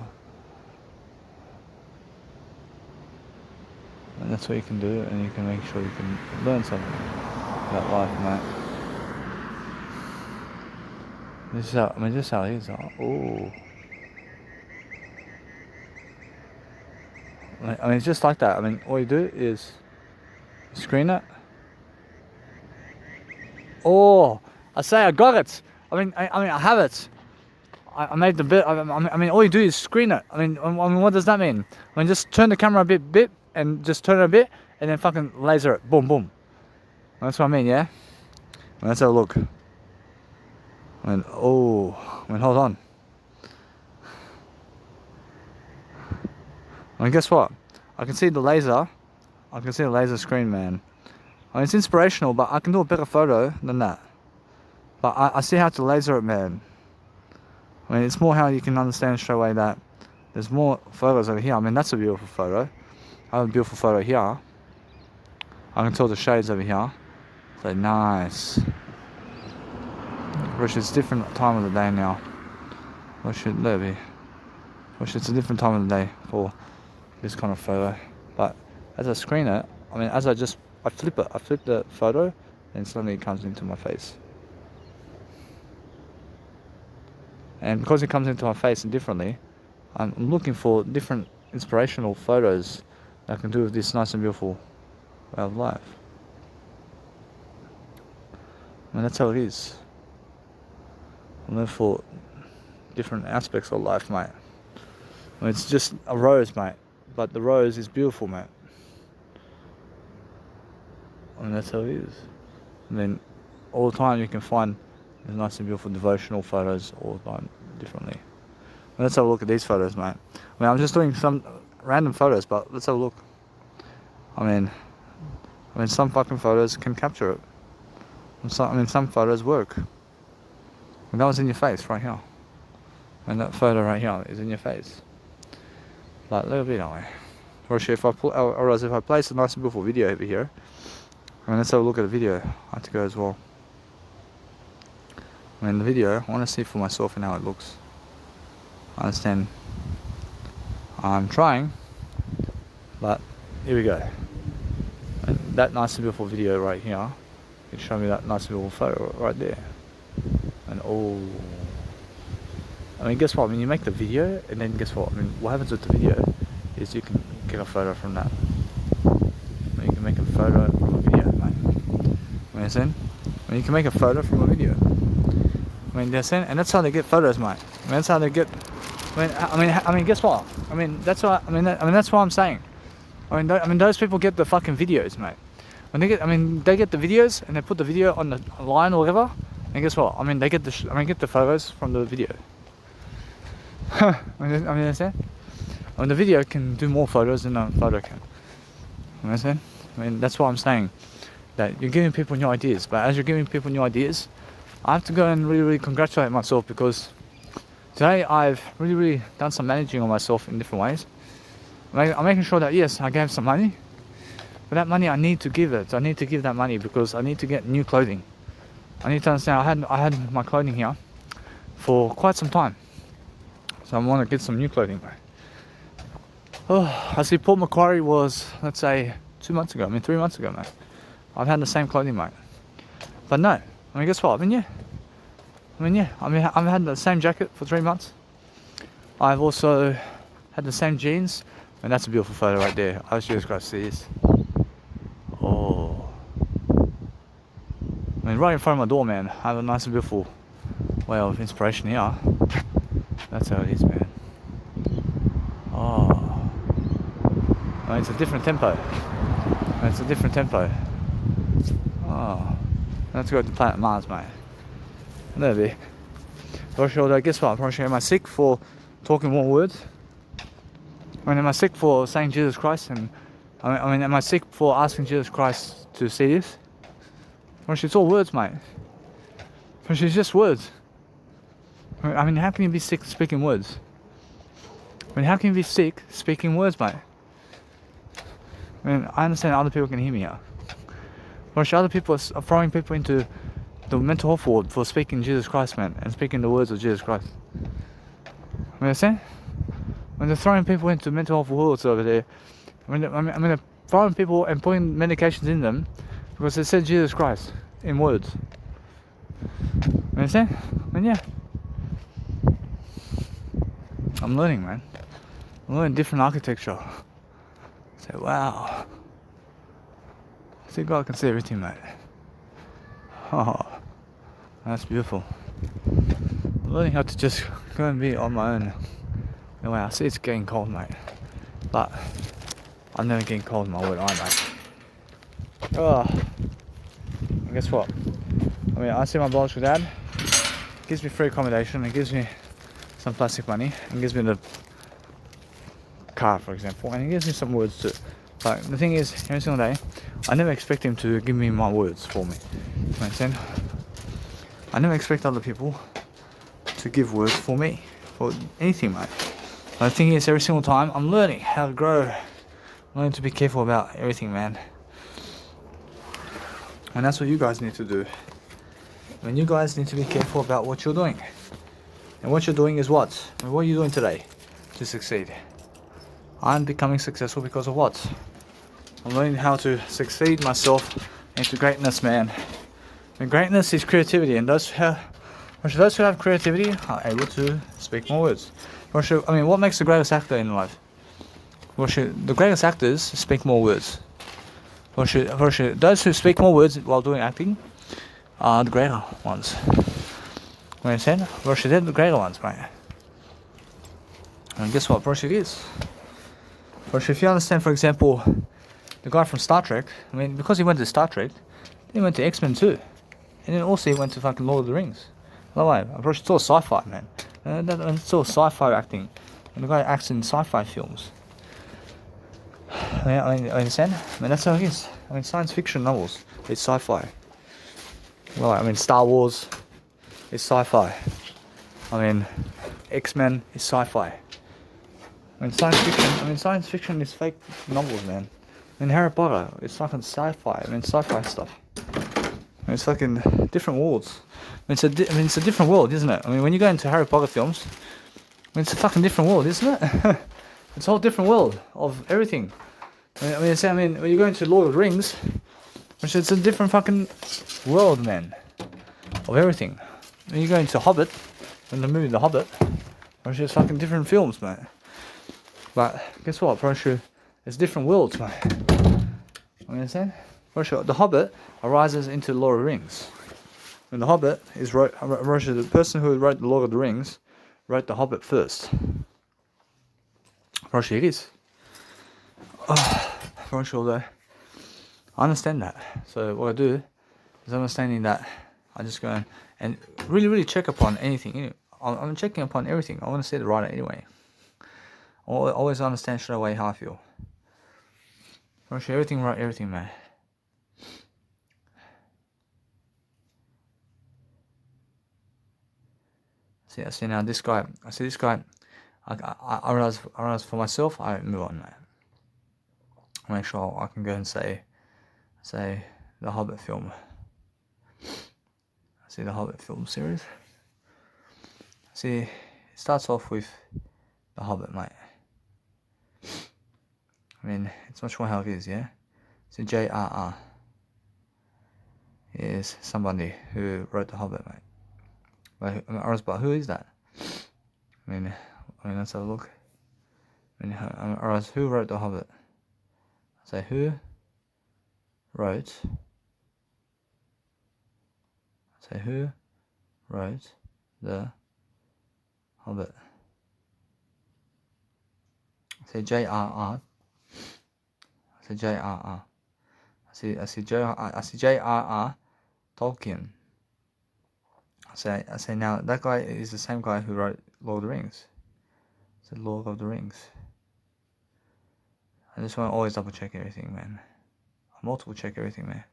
And that's what you can do, and you can make sure you can learn something about life, mate. This is how it is. Oh. It's just like that. All you do is screen it. Oh, I say I got it. I have it. I made the bit. All you do is screen it. What does that mean? Just turn the camera a bit, and just turn it a bit, and then fucking laser it. Boom, boom. That's what I mean, yeah? Let's have a look. Hold on. Guess what? I can see the laser. I can see the laser screen, man. It's inspirational, but I can do a better photo than that. But I see how to laser it, man. It's more how you can understand straight away that there's more photos over here. That's a beautiful photo. I have a beautiful photo here. I can tell the shades over here. So nice. Which it's a different time of the day now. Which it's a different time of the day for this kind of photo. But as I screen it, I flip the photo, and suddenly it comes into my face. And because it comes into my face differently, I'm looking for different inspirational photos that I can do with this nice and beautiful way of life. That's how it is. I live for different aspects of life, mate. It's just a rose, mate, but the rose is beautiful, mate. That's how it is. And then all the time you can find these nice and beautiful devotional photos all the time differently. Let's have a look at these photos, mate. I'm just doing some random photos, but let's have a look. Some fucking photos can capture it. Some photos work. That was in your face right here. And that photo right here is in your face. Like, a little bit that way. Or if I place a nice and beautiful video over here, let's have a look at the video. I have to go as well. The video, I want to see for myself and how it looks. I understand. I'm trying, but here we go. And that nice and beautiful video right here, it showed me that nice and beautiful photo right there. Guess what? You make the video, and then guess what? What happens with the video is you can get a photo from that. You can make a photo from a video, mate. Understand? You can make a photo from a video. Understand? And that's how they get photos, mate. That's how they get. Guess what? That's what. That's what I'm saying. Those people get the fucking videos, mate. When they get the videos and they put the video on the line or whatever. And guess what? They get get the photos from the video. Understand? The video can do more photos than a photo can. Understand? That's what I'm saying. That you're giving people new ideas, but as you're giving people new ideas, I have to go and really, really congratulate myself, because today I've really, really done some managing on myself in different ways. I'm making sure that yes, I gave some money, but that money I need to give it. I need to give that money because I need to get new clothing. I need to understand I had my clothing here for quite some time, so I want to get some new clothing. I see Port Macquarie was, let's say, 3 months ago, mate. I've had the same clothing, mate. But no, guess what? I've had the same jacket for 3 months. I've also had the same jeans, and that's a beautiful photo right there. I wish you guys see this. Right in front of my door, man. I have a nice and beautiful way of inspiration here. That's how it is, man. It's a different tempo. Let's go to planet Mars, mate. There be. Guess what? Am I sick for talking more words? Am I sick for saying Jesus Christ? And am I sick for asking Jesus Christ to see this? It's all words, mate. It's just words. How can you be sick speaking words? How can you be sick speaking words, mate? I understand other people can hear me out. Other people are throwing people into the mental health ward for speaking Jesus Christ, man, and speaking the words of Jesus Christ. You understand? When they're throwing people into mental health wards over there, they're throwing people and putting medications in them because they said Jesus Christ in words. You understand? I'm learning, man. I'm learning different architecture. Say, wow. See, God can see everything, mate. That's beautiful. I'm learning how to just go and be on my own. Anyway, I see it's getting cold, mate. But I'm never getting cold in my wood eye, mate. Oh, and guess what? I mean, I see my biological dad. Gives me free accommodation. He gives me some plastic money. And gives me the car, for example. And he gives me some words too. But the thing is, every single day, I never expect him to give me my words for me. You understand? I never expect other people to give words for me. For anything, mate. But the thing is, every single time, I'm learning how to grow. I'm learning to be careful about everything, man. And that's what you guys need to do. And you guys need to be careful about what you're doing. And what you're doing is what? I mean, what are you doing today to succeed? I'm becoming successful because of what? I'm learning how to succeed myself into greatness, man. And greatness is creativity, and those who have creativity are able to speak more words. I mean, what makes the greatest actor in life? The greatest actors speak more words. Those who speak more words while doing acting are the greater ones. You understand? They're the greater ones, mate. And guess what? It is. If you understand, for example, the guy from Star Trek, I mean, because he went to Star Trek, then he went to X-Men too. And then also he went to fucking Lord of the Rings. No way, it's all sci-fi, man. It's all sci-fi acting. And the guy acts in sci-fi films. I understand? I mean, that's how it is. I mean, science fiction novels, it's sci-fi. Well, I mean, Star Wars is sci-fi. I mean, X-Men is sci-fi. I mean, science fiction is fake novels, man. I mean, Harry Potter, it's fucking sci-fi. I mean, sci-fi stuff. I mean, it's fucking different worlds. I mean, it's a different world, isn't it? I mean, when you go into Harry Potter films, I mean, it's a fucking different world, isn't it? It's a whole different world of everything. I mean, when you go into Lord of the Rings, which it's a different fucking world, man, of everything. When you go into Hobbit, in the movie The Hobbit, which is fucking different films, man. But guess what? It's different worlds, man. You understand? The Hobbit arises into Lord of the Rings. And the Hobbit is the person who wrote the Lord of the Rings wrote the Hobbit first. It is. Though. I understand that. So what I do is understanding that I just go and really, really check upon anything. I'm checking upon everything. I want to see the writer anyway. I always understand straight away how I feel. Everything right, everything, man. I see now this guy. I realize for myself, I move on, man. I make sure I can go and say the Hobbit film. See the Hobbit film series. See, it starts off with the Hobbit, mate. I mean, it's much more how it is, yeah? So J.R.R. is somebody who wrote the Hobbit, mate. But who is that? I mean, let's have a look. Who wrote the Hobbit? Say who wrote? Say who wrote the Hobbit? Say J.R.R. Say J.R.R. I see J.R.R. Tolkien. I say now that guy is the same guy who wrote Lord of the Rings. It's the Lord of the Rings. I just want to always double check everything, man. Multiple check everything, man.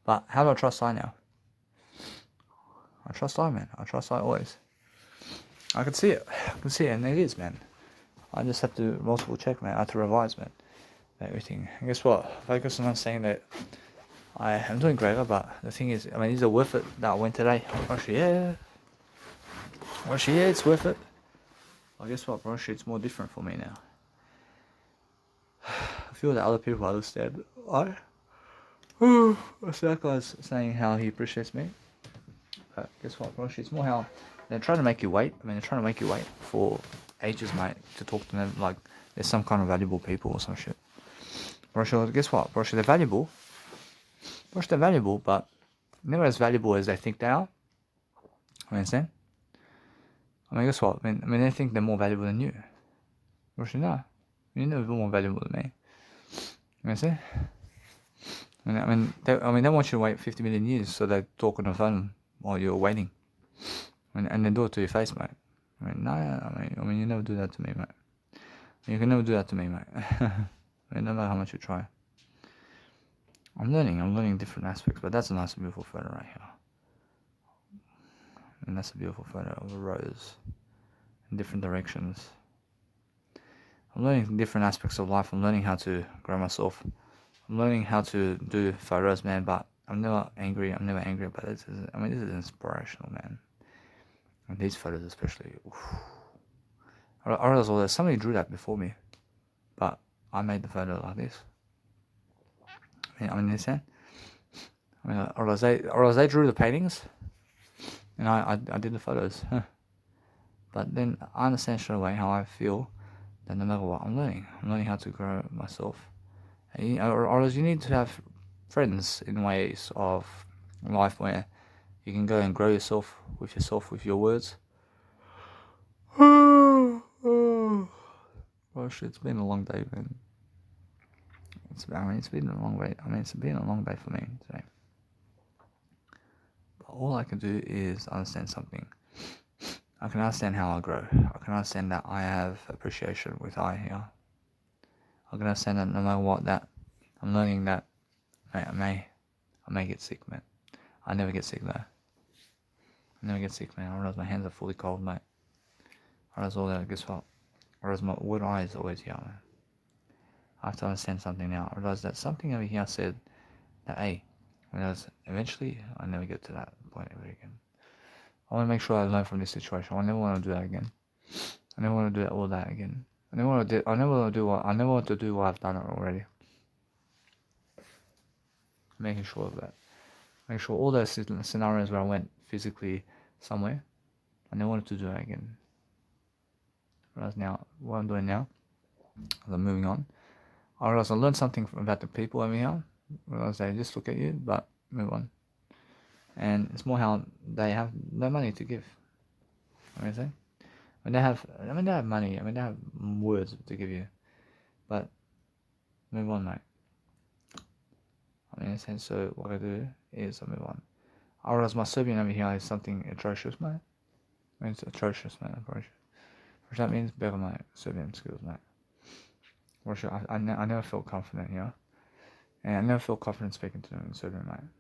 But how do I trust I now? I trust I, man. I trust I always. I can see it. And it is, man. I just have to multiple check, man. I have to revise, man. Everything. And guess what? Focus on saying that I am doing greater, but the thing is, I mean, is it worth it that I went today? Yeah, it's worth it. Well, guess what, bro? It's more different for me now. I feel that other people understand. I see that guy's saying how he appreciates me. But guess what, bro? It's more how they're trying to make you wait. I mean, they're trying to make you wait for ages, mate, to talk to them like they're some kind of valuable people or some shit. Bro, guess what, bro? They're valuable. They're valuable, but never as valuable as they think they are. You understand? I mean, guess what? I mean, they think they're more valuable than you. Bro, no. You're never more valuable than me. You understand? They want you to wait 50 million years, so they talk on the phone while you're waiting, and they do it to your face, mate. You never do that to me, mate. You can never do that to me, mate. No matter how much you try. I'm learning different aspects, but that's a nice and beautiful photo right here. And that's a beautiful photo of a rose in different directions. I'm learning different aspects of life. I'm learning how to grow myself. I'm learning how to do photos, man, but I'm never angry about it. This is inspirational, man. And these photos especially. I realized all that somebody drew that before me, but I made the photo like this. You understand? Or they drew the paintings, and I did the photos. But then I understand straight away how I feel that no matter what, I'm learning how to grow myself. Or else you need to have friends in ways of life where you can go and grow yourself with your words. Gosh, it's been a long day, man. It's been a long way. It's been a long day for me today. But all I can do is understand something. I can understand how I grow. I can understand that I have appreciation with I here. I can understand that no matter what, that I'm learning that I may get sick, man. I never get sick though. I never get sick, man. I realize my hands are fully cold, mate. I realize all that. Guess what? I realize my word eye is always here, man. I have to understand something now. I realize that something over here said that, hey, eventually I never get to that point ever again. I want to make sure I learn from this situation. I never want to do that again. I never want to do all that again. I never want to do what I've done already. Making sure of that. Make sure all those scenarios where I went physically somewhere, I never wanted to do that again. Whereas now, what I'm doing now, as I'm moving on, I realize I learned something about the people over here. Realize they just look at you, but move on. And it's more how they have no money to give. When they have money. They have words to give you, but move on, mate. So what I do is I move on. I realize my Serbian over here is something atrocious, mate. It's atrocious, mate. Which that means better my Serbian skills, mate. I never felt confident here, and I never felt confident speaking to them in Serbian, mate.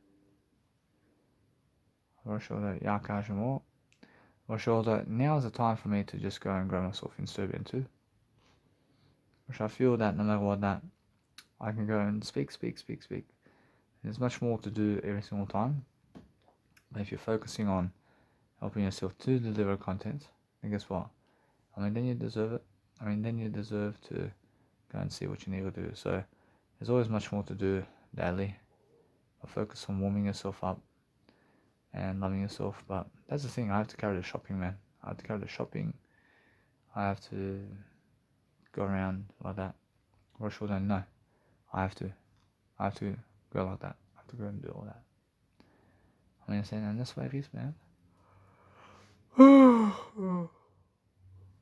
Now is the time for me to just go and grow myself in Serbian too. Which I feel that no matter what, that I can go and speak. There's much more to do every single time. But if you're focusing on helping yourself to deliver content, then guess what? Then you deserve it. Then you deserve to go and see what you need to do. So there's always much more to do daily. I'll focus on warming yourself up and loving yourself. But that's the thing, I have to carry the shopping, man. I have to go around like that. Or sure don't know. I have to go like that. I have to go and do all that. And that's why it is, man.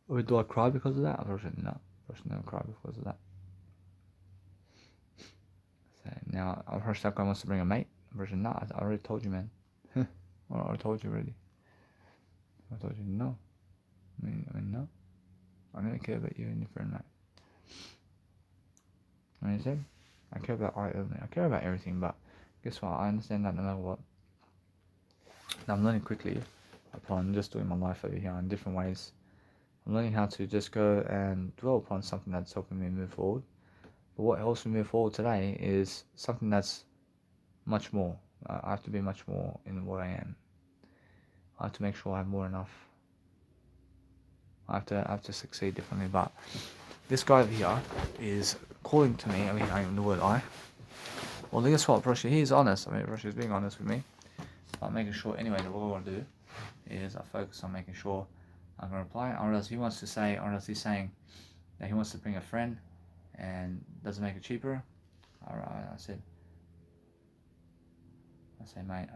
Or do I cry because of that? Unfortunately, no. I never cry because of that. So now, unfortunately, that guy wants to bring a mate. Unfortunately, no. I already told you, man. I told you already. I told you no. No. I never care about you and your friend, mate. I care about I only. I care about everything, but guess what? I understand that no matter what. I'm learning quickly upon just doing my life over here in different ways. I'm learning how to just go and dwell upon something that's helping me move forward. But what helps me move forward today is something that's much more. I have to be much more in what I am. I have to make sure I have more enough. I have to succeed differently. But this guy over here is calling to me. I'm the word I. Well, guess what, Brushy? He's honest. Brushy's being honest with me. I'm making sure anyway that what I want to do is I focus on making sure I'm going to reply. Or else he's saying that he wants to bring a friend and doesn't make it cheaper. Alright, I say mate.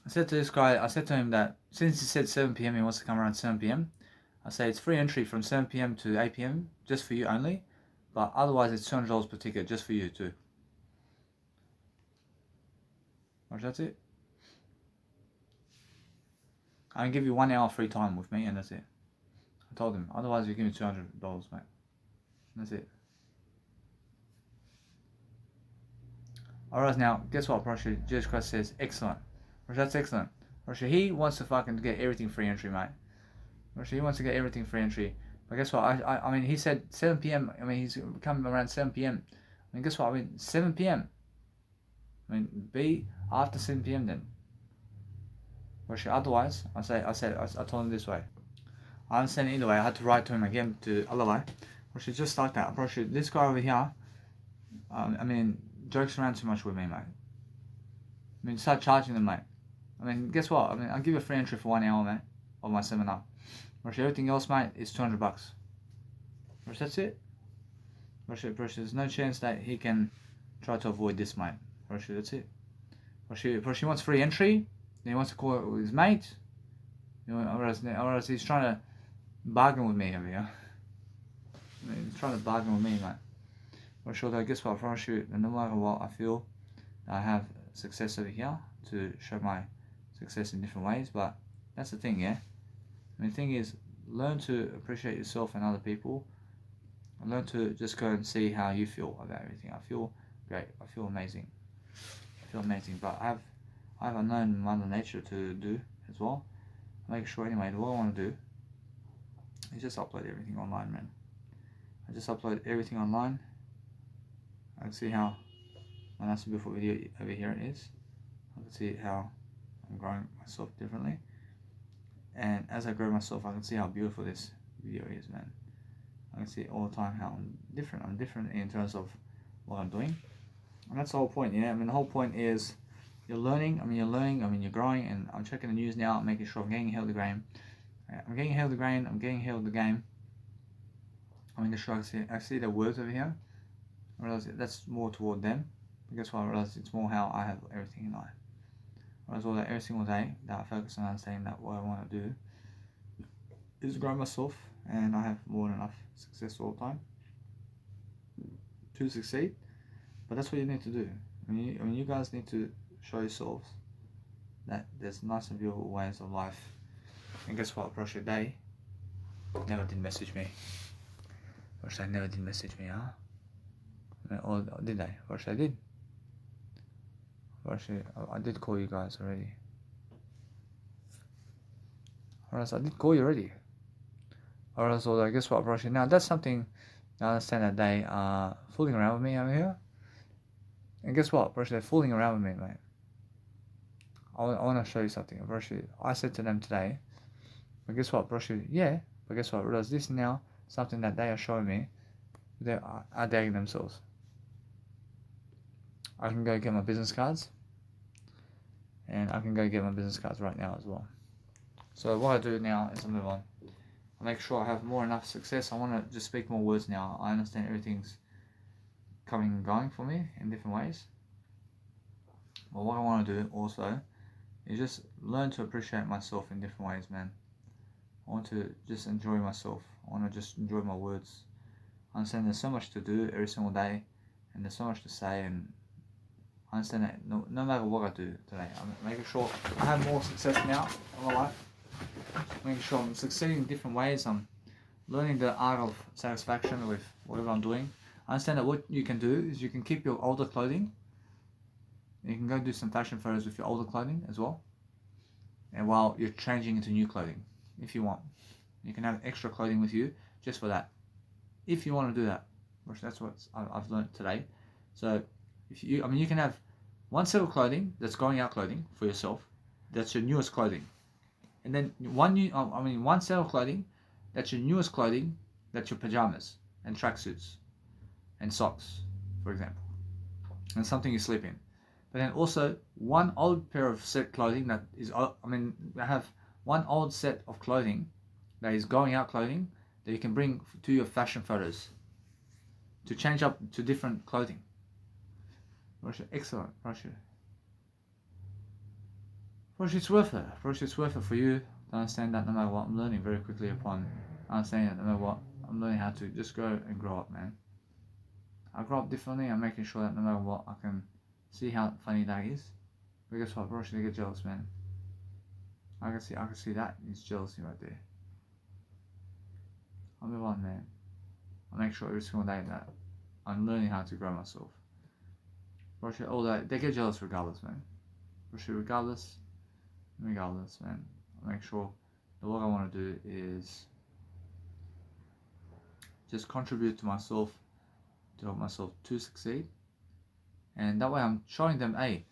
I said to this guy, I said to him that since he said 7 PM, he wants to come around 7 PM. I say it's free entry from 7 PM to 8 PM, just for you only. But otherwise it's $200 per ticket, just for you too. That's it. I can give you 1 hour free time with me, and that's it. I told him. Otherwise, you give me $200, mate. That's it. Alright, now, guess what, Russia? Jesus Christ says, excellent. Russia, that's excellent. Russia, he wants to fucking get everything free entry, mate. Russia, he wants to get everything free entry. But guess what? I mean, he said 7 p.m. I mean, he's coming around 7 p.m. I mean, guess what? I mean, 7 p.m. I mean, be after 7 p.m. then. Russia, otherwise, I told him this way. I understand either way. I had to write to him again to alibi. Russia, just like that. Russia, this guy over here, I mean, jokes around too much with me, mate. I mean, start charging them, mate. I mean, guess what? I mean, I'll give you a free entry for 1 hour, mate, of my seminar. Russia, everything else, mate, is $200. Russia, that's it. Russia, there's no chance that he can try to avoid this, mate. Russia, that's it. Russia wants free entry. Then he wants to call it with his mate. You know, or else he's trying to bargain with me over here. I mean, he's trying to bargain with me, mate. For sure, though, guess what? For sure, no matter what, I feel I have success over here to show my success in different ways. But that's the thing, yeah. I mean, the thing is, learn to appreciate yourself and other people. And learn to just go and see how you feel about everything. I feel great. I feel amazing. But I have unknown Mother Nature to do as well. Make sure anyway. What I want to do is just upload everything online, man. I just upload everything online. I can see how my nice and beautiful video over here it is. I can see how I'm growing myself differently. And as I grow myself, I can see how beautiful this video is, man. I can see all the time how I'm different. I'm different in terms of what I'm doing. And that's the whole point, yeah? I mean, the whole point is you're learning, you're growing, and I'm checking the news now, making sure I'm getting ahead of the game. I'm getting ahead of the game, I'm getting ahead of the game. I'm making sure I see the words over here. I realize that's more toward them. But guess what? I realize it's more how I have everything in life. I realize all that every single day that I focus on understanding that what I want to do is grow myself, and I have more than enough success all the time to succeed. But that's what you need to do. I mean, you guys need to show yourselves that there's nice and beautiful ways of life. And guess what? Russia, they never did message me. Russia, they never did message me, huh? Or did they? Russia, I did. Russia, I did call you guys already. Or else I did call you already. Or else, guess what, Russia? Now that's something I understand that they are fooling around with me over here. And guess what, Russia? They're fooling around with me, mate. I want to show you something. Russia, I said to them today, but guess what, Russia? Yeah, but guess what? Realize this now, something that they are showing me, they are dating themselves. I can go get my business cards, and I can go get my business cards right now as well. So what I do now is I move on. I make sure I have enough success. I want to just speak more words now. I understand everything's coming and going for me in different ways. But what I want to do also is just learn to appreciate myself in different ways, man. I want to just enjoy myself. I want to just enjoy my words. I understand there's so much to do every single day, and there's so much to say, and I understand that no matter what I do today, I'm making sure I have more success now in my life. Making sure I'm succeeding in different ways. I'm learning the art of satisfaction with whatever I'm doing. I understand that what you can do is you can keep your older clothing. You can go do some fashion photos with your older clothing as well. And while you're changing into new clothing, if you want. You can have extra clothing with you just for that. If you want to do that. Which that's what I've learned today. So, you can have one set of clothing that's going out clothing for yourself. That's your newest clothing. And then one set of clothing that's your newest clothing, that's your pajamas and tracksuits and socks, for example, and something you sleep in. But then also one old pair of set clothing that is, I have one old set of clothing that is going out clothing that you can bring to your fashion photos to change up to different clothing. Russia, excellent, Russia. Russia, it's worth it. Russia, it's worth it for you to understand that no matter what, I'm learning very quickly upon understanding that no matter what, I'm learning how to just go and grow up, man. I grow up differently. I'm making sure that no matter what, I can see how funny that is. But guess what, bro? They get jealous, man. I can see that. It's jealousy right there. I'll move on, man. I'll make sure every single day that I'm learning how to grow myself. Bro, all that they get jealous regardless, man. Bro, regardless, man. I'll make sure that what I want to do is just contribute to myself, to help myself to succeed. And that way I'm showing them, hey,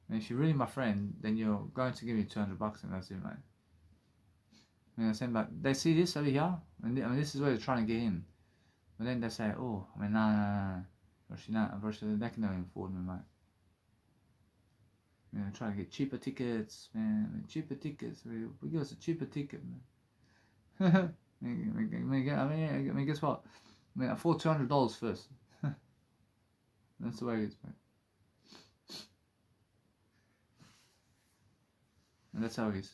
if you're really my friend, then you're going to give me $200 and that's it, mate. You know what I'm saying? But they see this over here, and I mean, this is where they're trying to get in. But then they say, oh, I mean, nah. They can never afford me, mate. You know, trying to get cheaper tickets, man. I mean, cheaper tickets. We give us a cheaper ticket, man. I mean, guess what? I mean, afford $200 first. That's the way it is, mate. And that's how it is.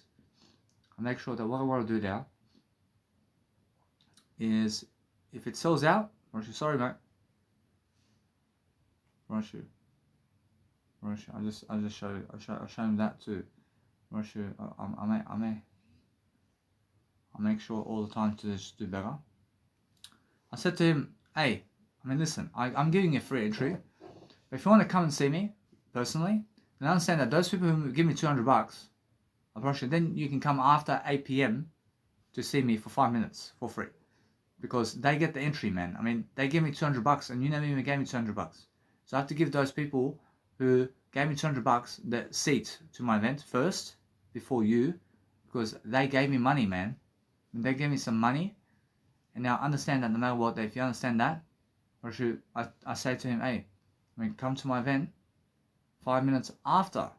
I make sure that what I want to do now is, if it sells out, sorry, mate. I'll just show you. I'll show him that too. I make sure all the time to just do better. I said to him, hey, I mean, listen, I'm giving you free entry. But if you want to come and see me personally, then understand that those people who give me $200, then you can come after 8 p.m. to see me for 5 minutes for free, because they get the entry, man. I mean, they give me $200 and you never even gave me $200. So I have to give those people who gave me $200 the seat to my event first before you, because they gave me money, man. And they gave me some money, and now understand that no matter what, if you understand that, I say to him, hey, I mean, come to my event 5 minutes after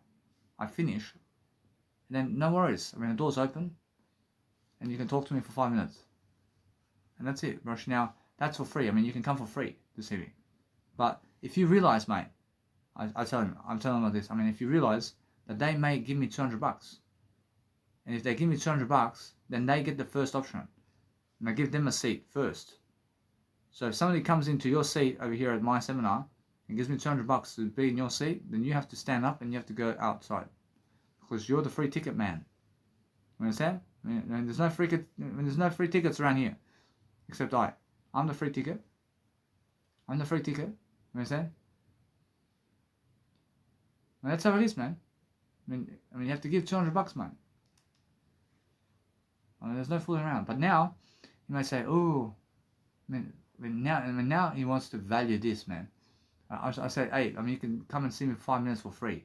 I finish, and then no worries. I mean, the door's open, and you can talk to me for 5 minutes, and that's it, Rosh. Now that's for free. I mean, you can come for free this evening, but if you realize, mate, I'm telling him like this. I mean, if you realize that they may give me $200, and if they give me $200, then they get the first option, and I give them a seat first. So if somebody comes into your seat over here at my seminar and gives me $200 to be in your seat, then you have to stand up and you have to go outside, because you're the free ticket man. You understand? I mean, there's no free tickets around here, except I'm the free ticket. I'm the free ticket. You understand? And that's how it is, man. I mean, you have to give $200, man. I mean, there's no fooling around. But now, you might say, oh, now he wants to value this, man. I say, hey, I mean, you can come and see me for 5 minutes for free.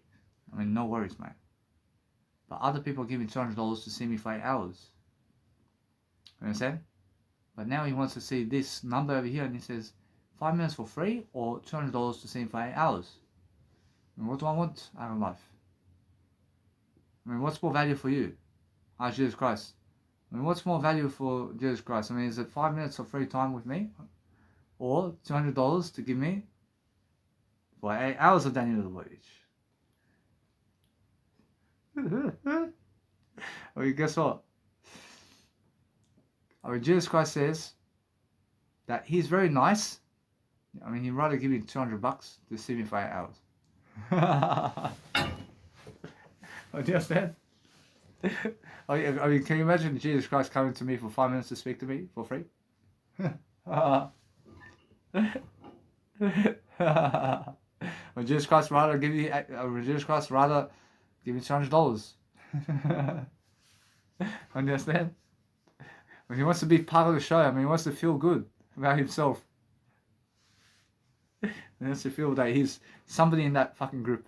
I mean, no worries, mate. But other people give me $200 to see me for 8 hours. You understand? But now he wants to see this number over here, and he says, 5 minutes for free or $200 to see him for 8 hours. I mean, what do I want out of life? I mean, what's more value for you? Jesus Christ. I mean, what's more value for Jesus Christ? I mean, is it 5 minutes of free time with me, or $200 to give me for 8 hours of Daniel the Voyage? I mean, guess what? I mean, Jesus Christ says that he's very nice. I mean, he'd rather give you $200 to see me for 8 hours. Oh, do you understand? I mean, can you imagine Jesus Christ coming to me for 5 minutes to speak to me for free? Would Jesus Christ rather give you? Jesus Christ rather give you $200? Understand? When he wants to be part of the show, I mean, he wants to feel good about himself. He wants to feel that he's somebody in that fucking group.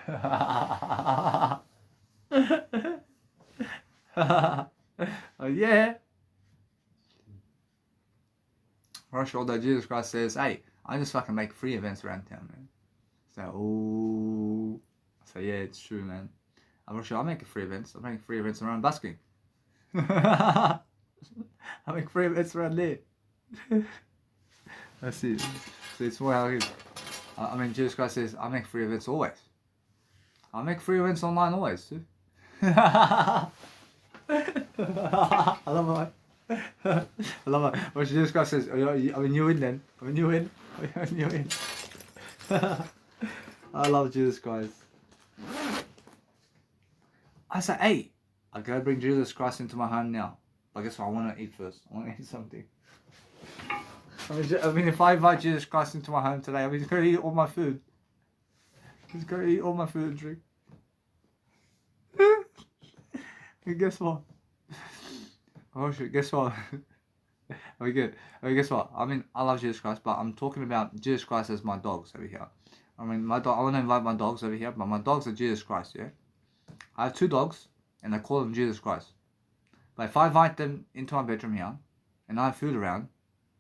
Oh yeah. Rush, although Jesus Christ says, hey, I just fucking make free events around town, man. So, yeah, it's true, man. I'm not sure I make free events. I make free events around busking. I make free events around there. That's it. So it's more how it is. I mean, Jesus Christ says, I make free events always. I make free events online always, too. I love it. I love it. When Jesus Christ says, I mean, you win then. I mean, you win. I mean, you win. I love Jesus Christ. I say, hey, I gotta bring Jesus Christ into my home now. But guess what? I want to eat first. I want to eat something. I mean, if I invite Jesus Christ into my home today, I mean, he's gonna eat all my food. He's gonna eat all my food and drink. And guess what? Oh shit! Guess what? We good. Guess what? I mean, I love Jesus Christ, but I'm talking about Jesus Christ as my dogs over here. I mean, my dog. I want to invite my dogs over here, but my dogs are Jesus Christ. Yeah. I have 2 dogs, and I call them Jesus Christ. But if I invite them into my bedroom here, and I have food around,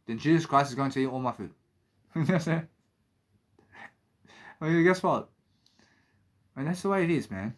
then Jesus Christ is going to eat all my food. That's it. I mean, guess what? I mean, that's the way it is, man.